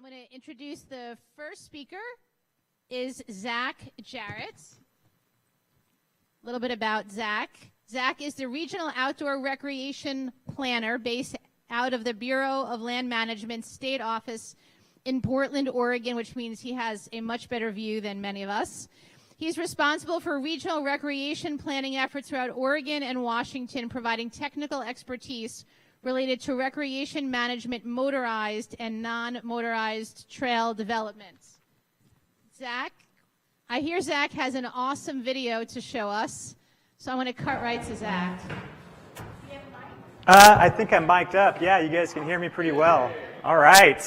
I'm going to introduce the first speaker is Jarrett. A little bit about Zach. Zach is the Regional Outdoor Recreation Planner based out of the Bureau of Land Management State Office in Portland, Oregon, which means he has a much better view than many of us. He's responsible for regional recreation planning efforts throughout Oregon and Washington, providing technical expertise related to recreation management, motorized and non-motorized trail development. Zach, I hear Zach has an awesome video to show us, so I'm going to cut right to Zach. I think I'm mic'd up. Yeah, you guys can hear me pretty well. All right.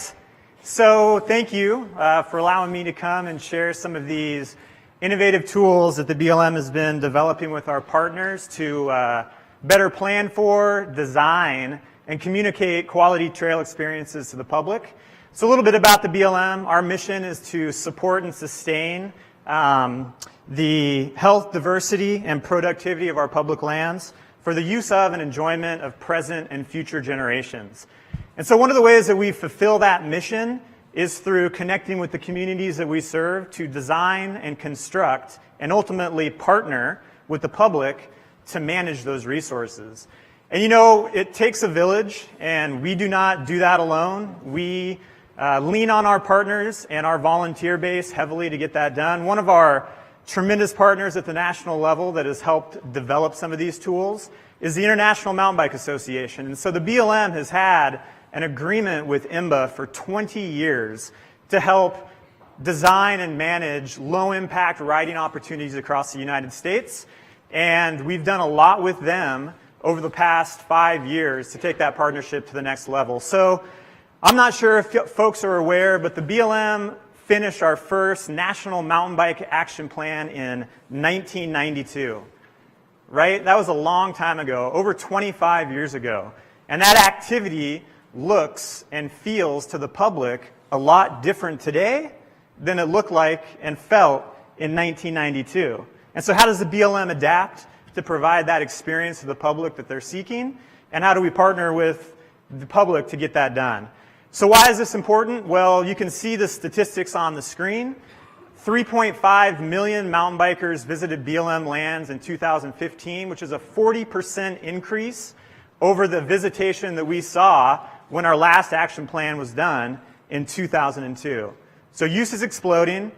So thank you for allowing me to come and share some of these innovative tools that the BLM has been developing with our partners to better plan for, design, and communicate quality trail experiences to the public. So a little bit about the BLM. Our mission is to support and sustain the health, diversity, and productivity of our public lands for the use of and enjoyment of present and future generations. And so one of the ways that we fulfill that mission is through connecting with the communities that we serve to design and construct and ultimately partner with the public to manage those resources. And you know, it takes a village, and we do not do that alone. We lean on our partners and our volunteer base heavily to get that done. One of our tremendous partners at the national level that has helped develop some of these tools is the International Mountain Bike Association. And so the BLM has had an agreement with IMBA for 20 years to help design and manage low-impact riding opportunities across the United States. And we've done a lot with them over the past 5 years to take that partnership to the next level. So I'm not sure if folks are aware, but the BLM finished our first National Mountain Bike Action Plan in 1992. Right? That was a long time ago, over 25 years ago. And that activity looks and feels to the public a lot different today than it looked like and felt in 1992. And so how does the BLM adapt to provide that experience to the public that they're seeking? And how do we partner with the public to get that done? So why is this important? Well, you can see the statistics on the screen. 3.5 million mountain bikers visited BLM lands in 2015, which is a 40% increase over the visitation that we saw when our last action plan was done in 2002. So use is exploding.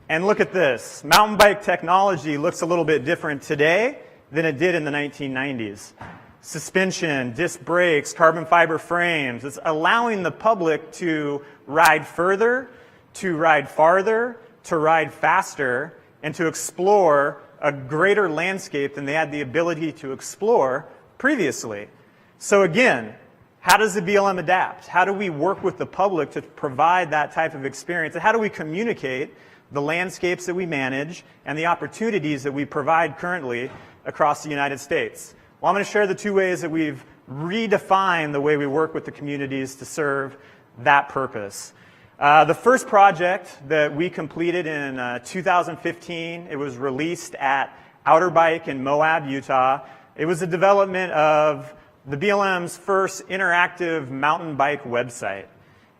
And look at this. Mountain bike technology looks a little bit different today than it did in the 1990s. Suspension, disc brakes, carbon fiber frames. It's allowing the public to ride further, to ride farther, to ride faster, and to explore a greater landscape than they had the ability to explore previously. So again, how does the BLM adapt? How do we work with the public to provide that type of experience? And how do we communicate the landscapes that we manage and the opportunities that we provide currently across the United States? Well, I'm going to share the two ways that we've redefined the way we work with the communities to serve that purpose. The first project that we completed in 2015, it was released at Outer Bike in Moab, Utah. It was the development of the BLM's first interactive mountain bike website.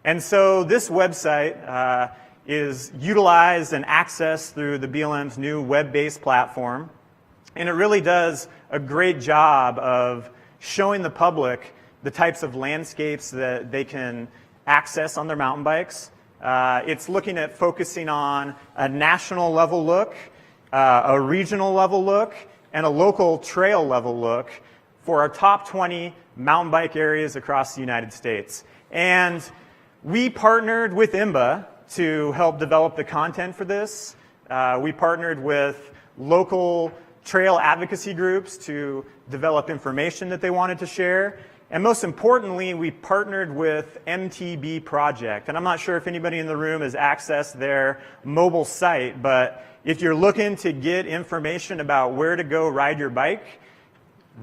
And so this website is utilized and accessed through the BLM's new web-based platform. And it really does a great job of showing the public the types of landscapes that they can access on their mountain bikes. It's looking at focusing on a national level look, a regional level look, and a local trail level look for our top 20 mountain bike areas across the United States. And we partnered with IMBA to help develop the content for this. We partnered with local trail advocacy groups to develop information that they wanted to share. And most importantly, we partnered with MTB Project. And I'm not sure if anybody in the room has accessed their mobile site, but if you're looking to get information about where to go ride your bike,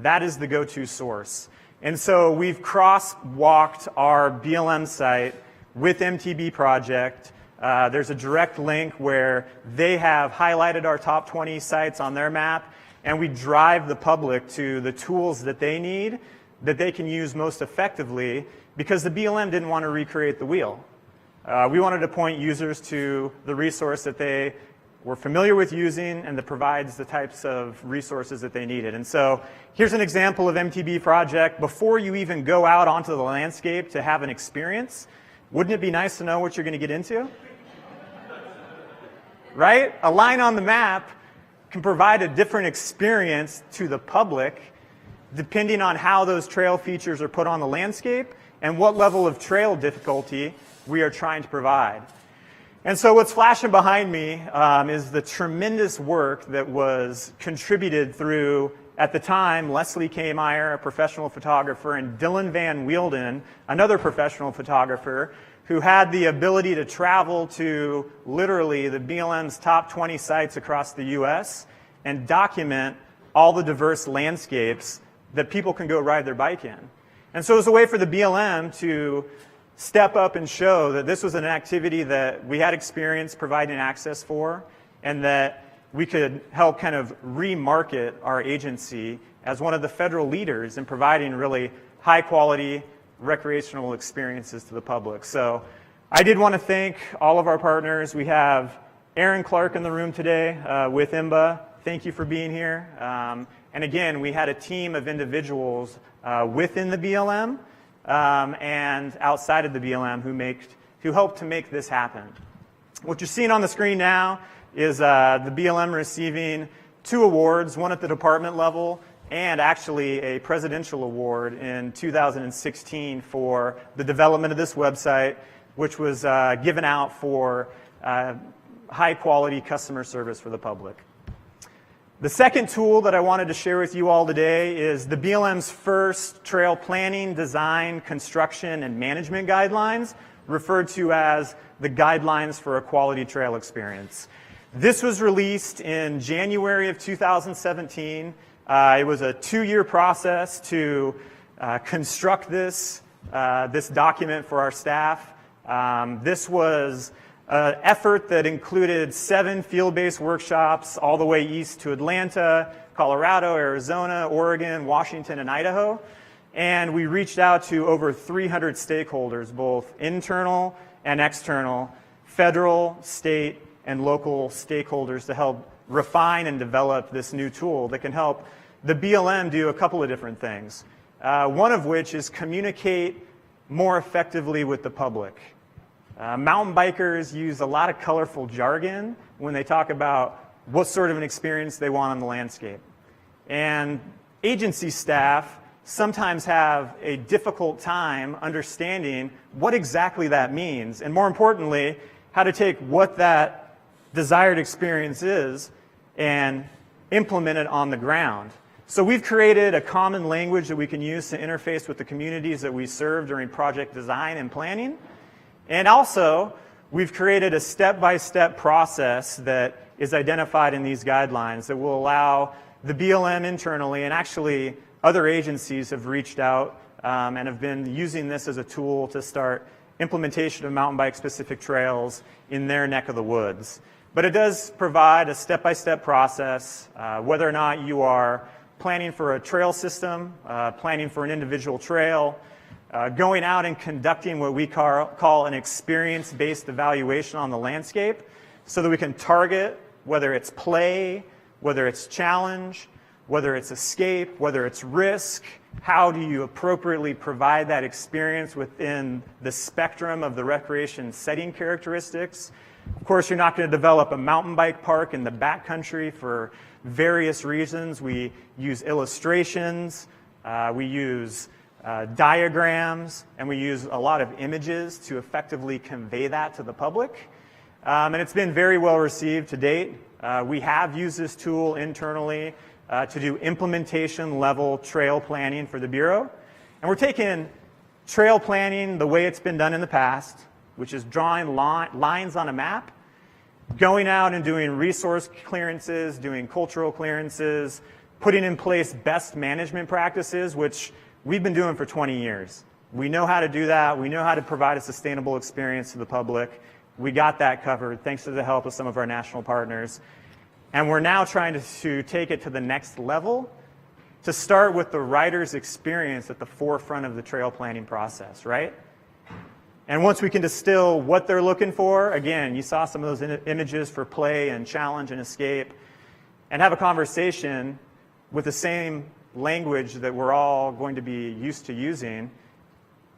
that is the go-to source. And so we've crosswalked our BLM site with MTB Project. There's a direct link where they have highlighted our top 20 sites on their map, and we drive the public to the tools that they need that they can use most effectively, because the BLM didn't want to recreate the wheel. We wanted to point users to the resource that they were familiar with using and that provides the types of resources that they needed. And so here's an example of MTB project. Before you even go out onto the landscape to have an experience, wouldn't it be nice to know what you're going to get into? Right? A line on the map can provide a different experience to the public depending on how those trail features are put on the landscape and what level of trail difficulty we are trying to provide. And so what's flashing behind me is the tremendous work that was contributed through, at the time, Leslie K. Meyer, a professional photographer, and Dylan Van Wielden, another professional photographer, who had the ability to travel to literally the BLM's top 20 sites across the US and document all the diverse landscapes that people can go ride their bike in. And so it was a way for the BLM to step up and show that this was an activity that we had experience providing access for and that we could help kind of remarket our agency as one of the federal leaders in providing really high quality recreational experiences to the public. So I did want to thank all of our partners. We have Aaron Clark in the room today with IMBA. Thank you for being here. And again, we had a team of individuals within the BLM and outside of the BLM who helped to make this happen. What you're seeing on the screen now is the BLM receiving 2 awards, one at the department level and actually a presidential award in 2016 for the development of this website, which was given out for high quality customer service for the public. The second tool that I wanted to share with you all today is the BLM's first trail planning, design, construction, and management guidelines, referred to as the Guidelines for a Quality Trail Experience. This was released in January of 2017. It was a 2-year process to construct this document for our staff. This was an effort that included 7 field-based workshops all the way east to Atlanta, Colorado, Arizona, Oregon, Washington, and Idaho. And we reached out to over 300 stakeholders, both internal and external, federal, state, and local stakeholders to help refine and develop this new tool that can help the BLM do a couple of different things. One of which is communicate more effectively with the public. Mountain bikers use a lot of colorful jargon when they talk about what sort of an experience they want on the landscape. And agency staff sometimes have a difficult time understanding what exactly that means, and more importantly, how to take what that desired experience is and implement it on the ground. So we've created a common language that we can use to interface with the communities that we serve during project design and planning. And also, we've created a step-by-step process that is identified in these guidelines that will allow the BLM internally, and actually other agencies have reached out and have been using this as a tool to start implementation of mountain bike-specific trails in their neck of the woods. But it does provide a step-by-step process, whether or not you are planning for a trail system, planning for an individual trail, going out and conducting what we call an experience-based evaluation on the landscape so that we can target whether it's play, whether it's challenge, whether it's escape, whether it's risk. How do you appropriately provide that experience within the spectrum of the recreation setting characteristics? Of course, you're not going to develop a mountain bike park in the backcountry for various reasons. We use illustrations, we use diagrams, and we use a lot of images to effectively convey that to the public. And it's been very well received to date. We have used this tool internally to do implementation level trail planning for the Bureau. And we're taking trail planning the way it's been done in the past, which is drawing lines on a map, going out and doing resource clearances, doing cultural clearances, putting in place best management practices, which we've been doing for 20 years. We know how to do that. We know how to provide a sustainable experience to the public. We got that covered thanks to the help of some of our national partners. And we're now trying to take it to the next level to start with the rider's experience at the forefront of the trail planning process, right? And once we can distill what they're looking for, again, you saw some of those images for play and challenge and escape, and have a conversation with the same language that we're all going to be used to using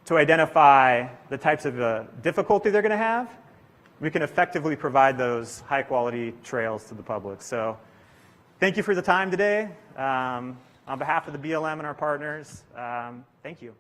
to identify the types of difficulty they're going to have, we can effectively provide those high-quality trails to the public. So thank you for the time today. On behalf of the BLM and our partners, thank you.